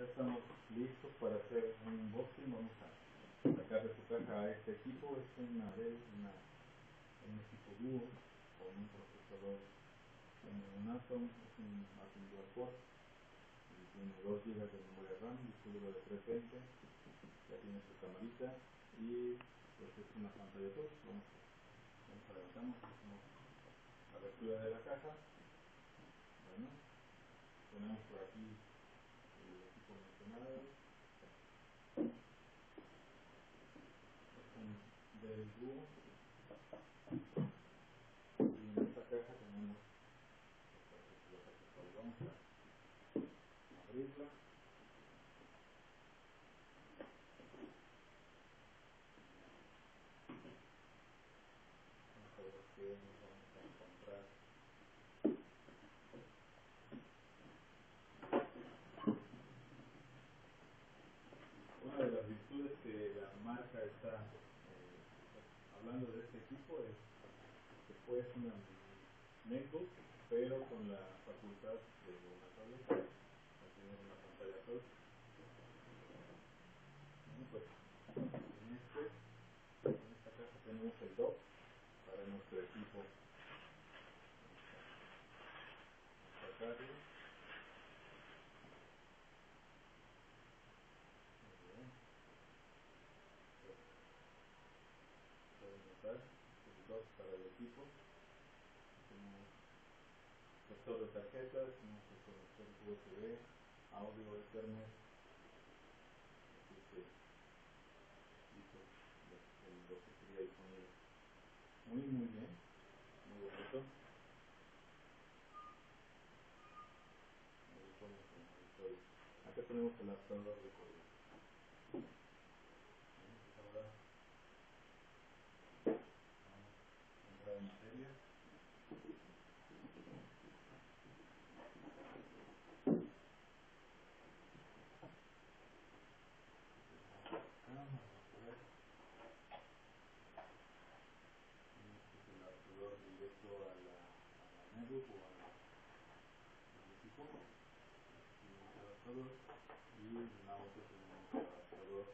estamos listos para hacer un unboxing. Vamos a sacar de su caja este equipo. Es una Dell, un equipo dúo con un procesador, un Atom, es un Atom dual core, y tiene 2 GB de memoria RAM, disco duro de 320, ya tiene su camarita y pues es una pantalla touch. Vamos adelantamos, hacemos la abertura de la caja. Bueno, tenemos por aquí el equipo mencionado. Es un Dell Duo y en esta caja tenemos los accesorios. Vamos a abrirla. Vamos a ver qué nos vamos a encontrar. Una de las virtudes que la marca está hablando de este equipo es que pues una netbook, pero con la facultad de una tableta, de tener una pantalla touch. Bueno, pues en esta caja tenemos el dock para nuestro equipo. Vamos a sacarlo. Pueden notar el dock para el equipo. Tenemos lector de tarjetas, tenemos el conector USB, audio Ethernet, lo que sería el sonido. Muy bien, muy bonito. Acá tenemos el adaptador de corriente. Ahora vamos a entrar en materia. Vamos a ver. Este es el adaptador directo a la netbook o al equipo. Tenemos el adaptador y en la otra tenemos el adaptador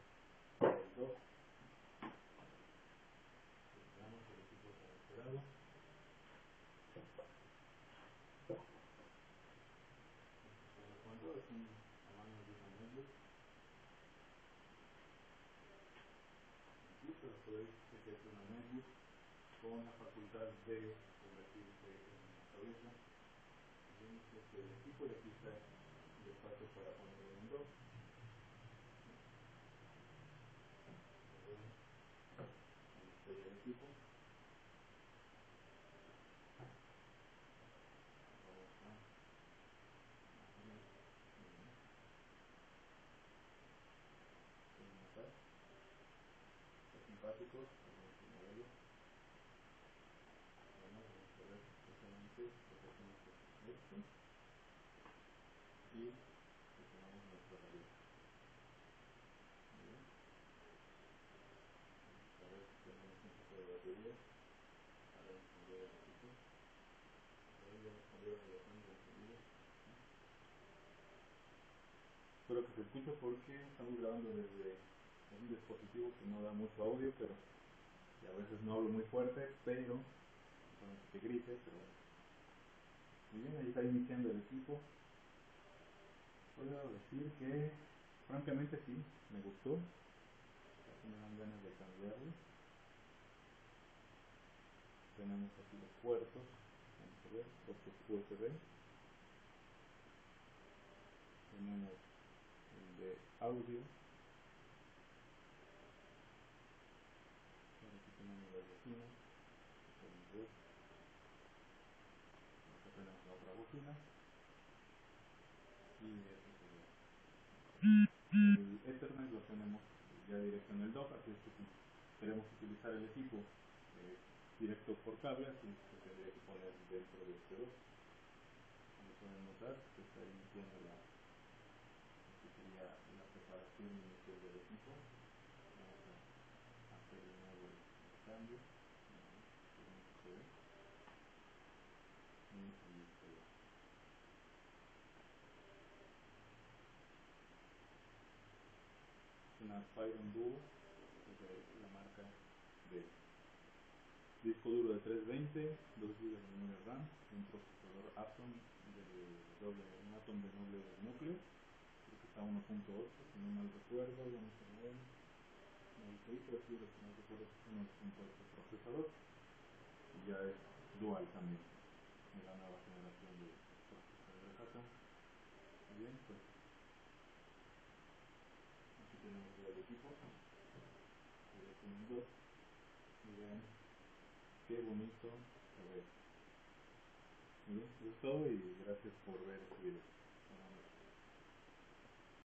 del dock. Tenemos el equipo conectado. Es un tamaño de una netbook. Aquí se lo puede decir que es una netbook con la facultad de convertirse en una tableta. Vemos este el equipo y aquí está el espacio para ponerlo en dock. Ahí está el equipo. Simpático, tenemos el modelo. Bueno, vamos a ver exactamente lo que hacemos esto y seleccionamos nuestra tableta. Bien. Vamos a ver si tenemos un poco de batería para encender el equipo. Ya salieron los sonidos encendidos. Espero que se escuche porque estamos grabando desde un dispositivo que no da mucho audio, pero y a veces no hablo muy fuerte, pero que grite, pero muy bien, ahí está iniciando el equipo. Puedo decir que francamente sí, me gustó, casi me dan ganas de cambiarlo. Tenemos aquí los puertos, vamos a ver, puertos USB. Tenemos el de audio. Aquí tenemos las bocinas, podemos ver. Acá tenemos la otra bocina. Y el Ethernet lo tenemos ya directo en el dock, así es que si queremos utilizar el equipo directo por cable, así se tendría que poner dentro de este dock. Como pueden notar, se está iniciando la preparación inicial del equipo. Vamos a hacer de nuevo el cambio. una Spyron Duo de la marca de disco duro de 320, 2 GB de memoria RAM, un procesador Atom un Atom de doble núcleo, creo que está 1.8 si no mal recuerdo, vamos a ver, pero sí, lo que no recuerdo es 1.8 procesador, y ya es dual también, de la nueva generación de procesadores Atom. Muy bien, pues aquí tenemos ya el equipo, DirectX 2, y vean qué bonito se ve. Muy bien, eso es todo y gracias por ver este video.